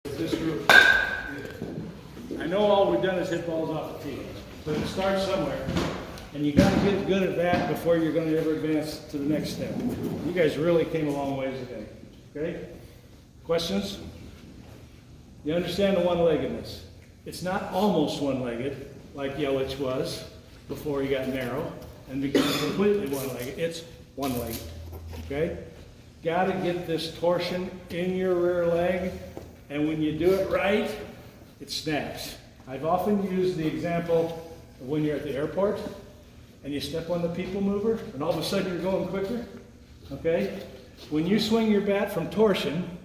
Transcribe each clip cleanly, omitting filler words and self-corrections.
This group. I know all we've done is hit balls off the tee, but it starts somewhere, and you got to get good at that before you're going to ever advance to the next step. You guys really came a long ways today. Okay? Questions? You understand the one-leggedness. It's not almost one-legged like Yelich was before he got narrow and became completely one-legged. It's one-legged. Okay? Got to get this torsion in your rear leg, and when you do it right, it snaps. I've often used the example of when you're at the airport and you step on the people mover and all of a sudden you're going quicker. Okay? When you swing your bat from torsion,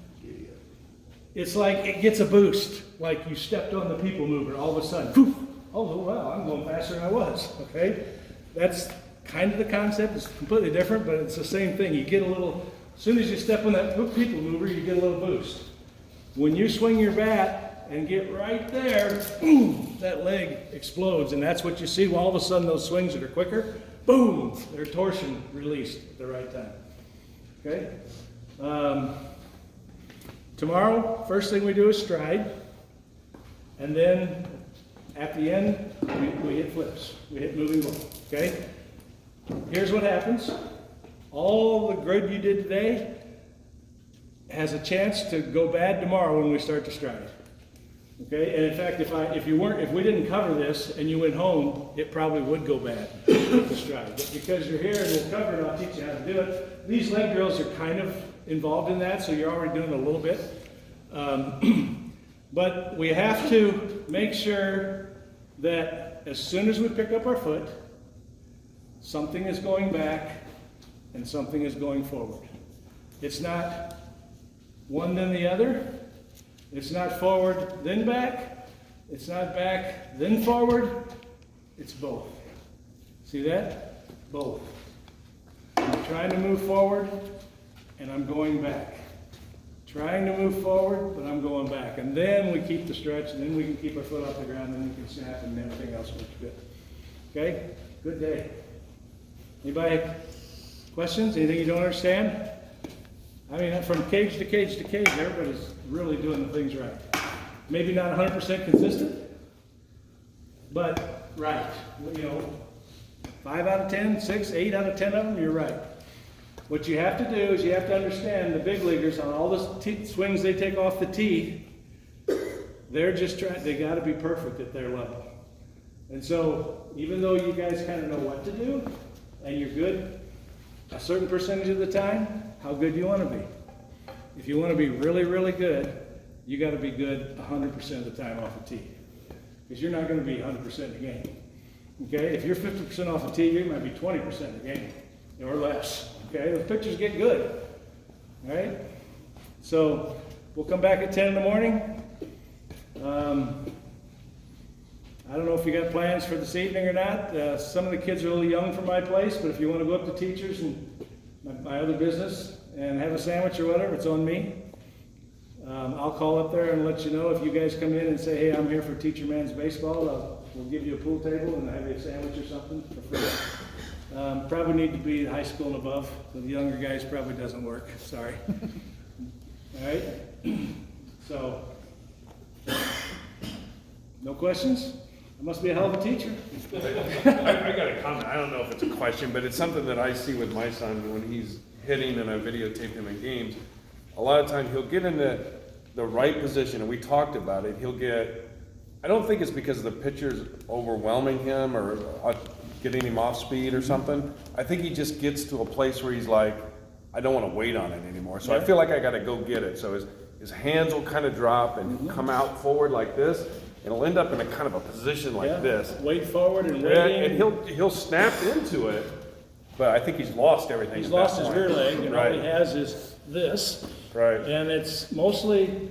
it's like it gets a boost, like you stepped on the people mover all of a sudden. Poof! Oh, wow, I'm going faster than I was. Okay? That's kind of the concept. It's completely different, but it's the same thing. You get a little, as soon as you step on that people mover, you get a little boost. When you swing your bat and get right there, boom, that leg explodes. And that's what you see. All of a sudden, those swings that are quicker, boom, their torsion released at the right time. Okay? Tomorrow, first thing we do is stride. And then at the end, we hit flips. We hit moving ball. Okay? Here's what happens. All the good you did today has a chance to go bad tomorrow when we start to stride. Okay, and in fact, if we didn't cover this and you went home, it probably would go bad to stride. But because you're here and we'll cover it, I'll teach you how to do it. These leg drills are kind of involved in that, so you're already doing it a little bit. But we have to make sure that as soon as we pick up our foot, something is going back and something is going forward. It's not one then the other. It's not forward then back. It's not back then forward. It's both. See that? Both. I'm trying to move forward and I'm going back. Trying to move forward, but I'm going back. And then we keep the stretch, and then we can keep our foot off the ground, and then we can snap, and everything else works good. Okay? Good day. Anybody have questions? Anything you don't understand? I mean, from cage to cage to cage, everybody's really doing the things right. Maybe not 100% consistent, but right. You know, 5 out of 10, 6, 8 out of 10 of them, you're right. What you have to do is you have to understand the big leaguers on all the swings they take off the tee, they're just trying, they got to be perfect at their level. And so, even though you guys kind of know what to do, and you're good a certain percentage of the time, how good do you want to be? If you want to be really, really good, you got to be good 100% of the time off the tee. Because you're not going to be 100% in the game. Okay? If you're 50% off the tee, you might be 20% in the game, or less. Okay? The pitchers get good. All right? So, we'll come back at 10 in the morning. I don't know if you got plans for this evening or not. Some of the kids are a little young for my place, but if you want to go up to Teachers and my other business and have a sandwich or whatever, it's on me. I'll call up there and let you know. If you guys come in and say, hey, I'm here for Teacherman's baseball, we'll give you a pool table and have you a sandwich or something for free. Probably need to be high school and above. So the younger guys probably doesn't work. Sorry. All right? So, no questions? I must be a hell of a teacher. I got a comment. I don't know if it's a question, but it's something that I see with my son when he's hitting and I videotape him in games. A lot of times he'll get in the right position, and we talked about it. He'll get, I don't think it's because the pitcher's overwhelming him or getting him off speed or something. I think he just gets to a place where he's like, I don't want to wait on it anymore. So I feel like I got to go get it. So his hands will kind of drop and come out forward like this. It'll end up in a kind of a position like this. Wait forward and wait in. And he'll snap into it, but I think he's lost everything. He's lost his rear leg, and all he has is this. Right. And it's mostly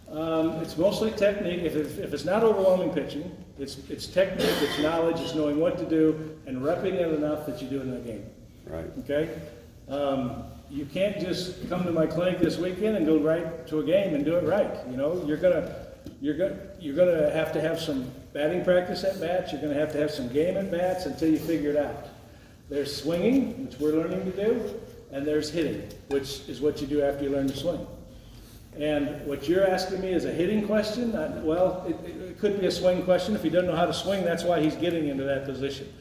technique. If it's not overwhelming pitching, it's technique, it's knowledge, it's knowing what to do, and repping it enough that you do it in the game. Right. Okay? You can't just come to my clinic this weekend and go right to a game and do it right. You know, you're gonna have to have some batting practice at bats. You're gonna have some game at bats until you figure it out. There's swinging, which we're learning to do, and there's hitting, which is what you do after you learn to swing. And what you're asking me is a hitting question? Well, it could be a swing question. If he doesn't know how to swing, that's why he's getting into that position.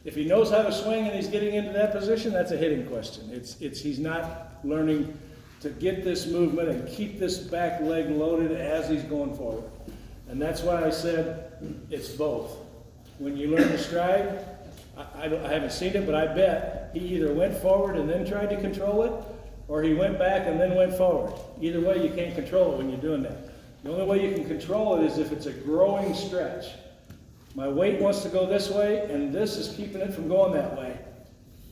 If he knows how to swing and he's getting into that position, that's a hitting question. He's not learning to get this movement and keep this back leg loaded as he's going forward. And that's why I said it's both. When you learn to stride, I haven't seen it, but I bet he either went forward and then tried to control it, or he went back and then went forward. Either way, you can't control it when you're doing that. The only way you can control it is if it's a growing stretch. My weight wants to go this way, and this is keeping it from going that way.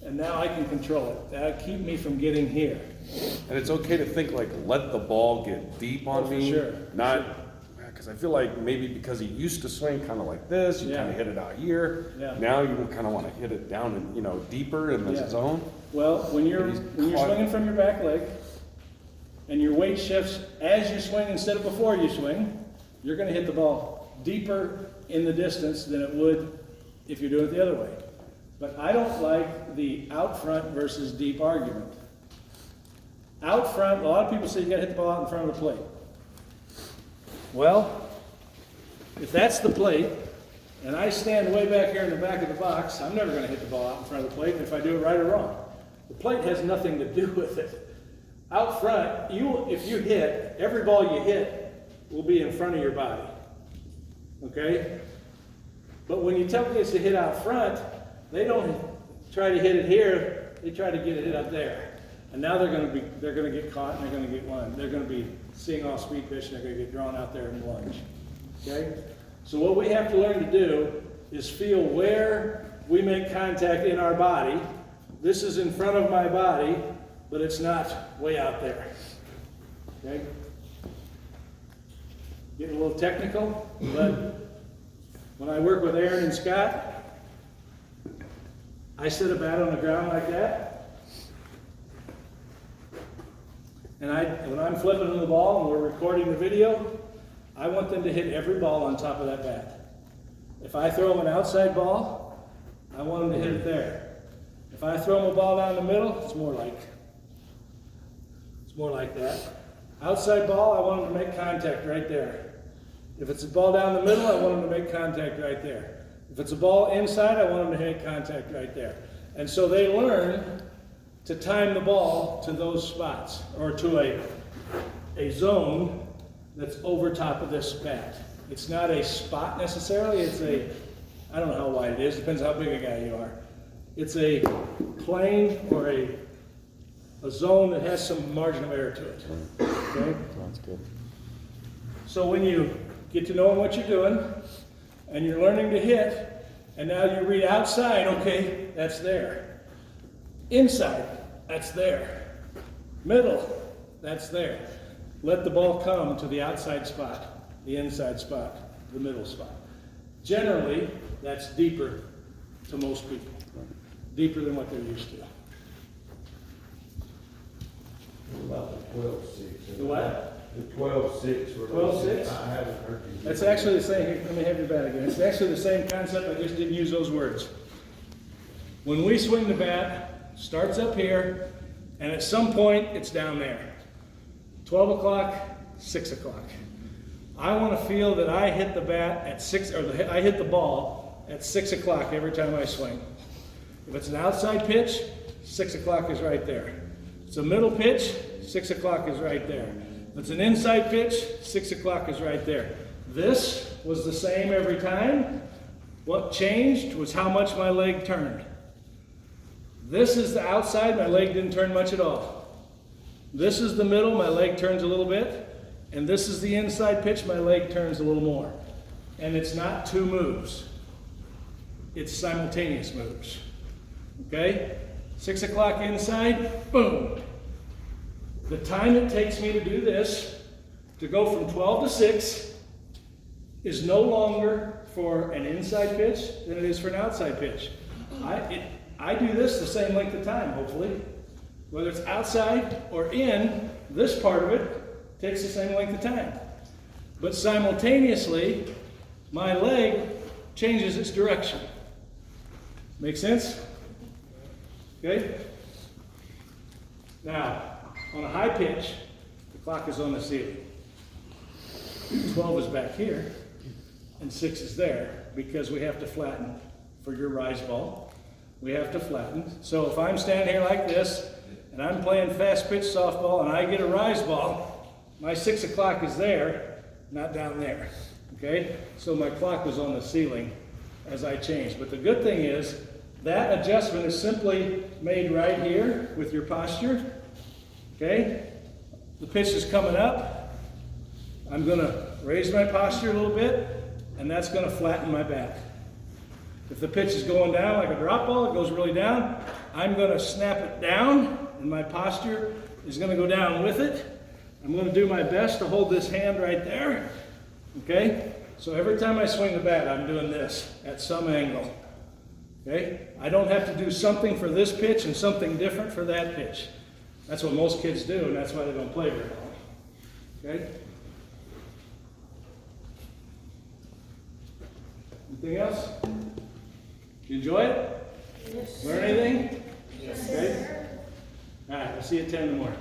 And now I can control it. That'll keep me from getting here. And it's okay to think like, let the ball get deep on me. Sure. Not, because I feel like maybe because he used to swing kind of like this, you kind of hit it out here. Yeah. Now you kind of want to hit it down and, you know, deeper in the zone. Well, when you're swinging from your back leg, and your weight shifts as you swing instead of before you swing, you're going to hit the ball deeper in the distance than it would if you do it the other way. But I don't like the out front versus deep argument. Out front, a lot of people say you got to hit the ball out in front of the plate. Well, if that's the plate, and I stand way back here in the back of the box, I'm never going to hit the ball out in front of the plate, if I do it right or wrong. The plate has nothing to do with it. Out front, if you hit, every ball you hit will be in front of your body. Okay? But when you tell kids to hit out front, they don't try to hit it here, they try to get it hit up there. And now they're going to get caught and they're going to get one. They're going to be seeing off speed pitch and they're going to get drawn out there and lunge. Okay? So what we have to learn to do is feel where we make contact in our body. This is in front of my body, but it's not way out there. Okay? Getting a little technical, but when I work with Aaron and Scott, I set a bat on the ground like that. And when I'm flipping them the ball and we're recording the video, I want them to hit every ball on top of that bat. If I throw them an outside ball, I want them to hit it there. If I throw them a ball down the middle, it's more like that. Outside ball, I want them to make contact right there. If it's a ball down the middle, I want them to make contact right there. If it's a ball inside, I want them to make contact right there. And so they learn to time the ball to those spots, or to a zone that's over top of this bat. It's not a spot necessarily, I don't know how wide it is, depends how big a guy you are. It's a plane or a zone that has some margin of error to it. Okay? Sounds good. So when you get to know what you're doing, and you're learning to hit, and now you read outside, okay, that's there. Inside, that's there. Middle, that's there. Let the ball come to the outside spot, the inside spot, the middle spot. Generally, that's deeper to most people. Deeper than what they're used to. About the 12-6. The what? The 12-6. 12-6? I haven't heard you. That's actually the same, let me have your bat again. It's actually the same concept, I just didn't use those words. When we swing the bat, starts up here, and at some point, it's down there. 12 o'clock, 6 o'clock. I want to feel that I hit the bat at 6, or I hit the ball at 6 o'clock every time I swing. If it's an outside pitch, 6 o'clock is right there. If it's a middle pitch, 6 o'clock is right there. If it's an inside pitch, 6 o'clock is right there. This was the same every time. What changed was how much my leg turned. This is the outside, my leg didn't turn much at all. This is the middle, my leg turns a little bit. And this is the inside pitch, my leg turns a little more. And it's not two moves. It's simultaneous moves. Okay? 6 o'clock inside, boom. The time it takes me to do this, to go from 12 to 6, is no longer for an inside pitch than it is for an outside pitch. I do this the same length of time, hopefully. Whether it's outside or in, this part of it takes the same length of time. But simultaneously, my leg changes its direction. Make sense? Okay? Now, on a high pitch, the clock is on the ceiling. 12 is back here, and 6 is there, because we have to flatten for your rise ball. We have to flatten. So if I'm standing here like this, and I'm playing fast pitch softball, and I get a rise ball, my 6 o'clock is there, not down there, okay? So my clock was on the ceiling as I changed. But the good thing is, that adjustment is simply made right here with your posture, okay? The pitch is coming up. I'm gonna raise my posture a little bit, and that's gonna flatten my back. If the pitch is going down like a drop ball, it goes really down, I'm gonna snap it down, and my posture is gonna go down with it. I'm gonna do my best to hold this hand right there, okay? So every time I swing the bat, I'm doing this at some angle, okay? I don't have to do something for this pitch and something different for that pitch. That's what most kids do, and that's why they don't play very long, okay? Anything else? Did you enjoy it? Yes. Learn anything? Yes, Okay. sir. All right, we'll see you at 10 in the morning.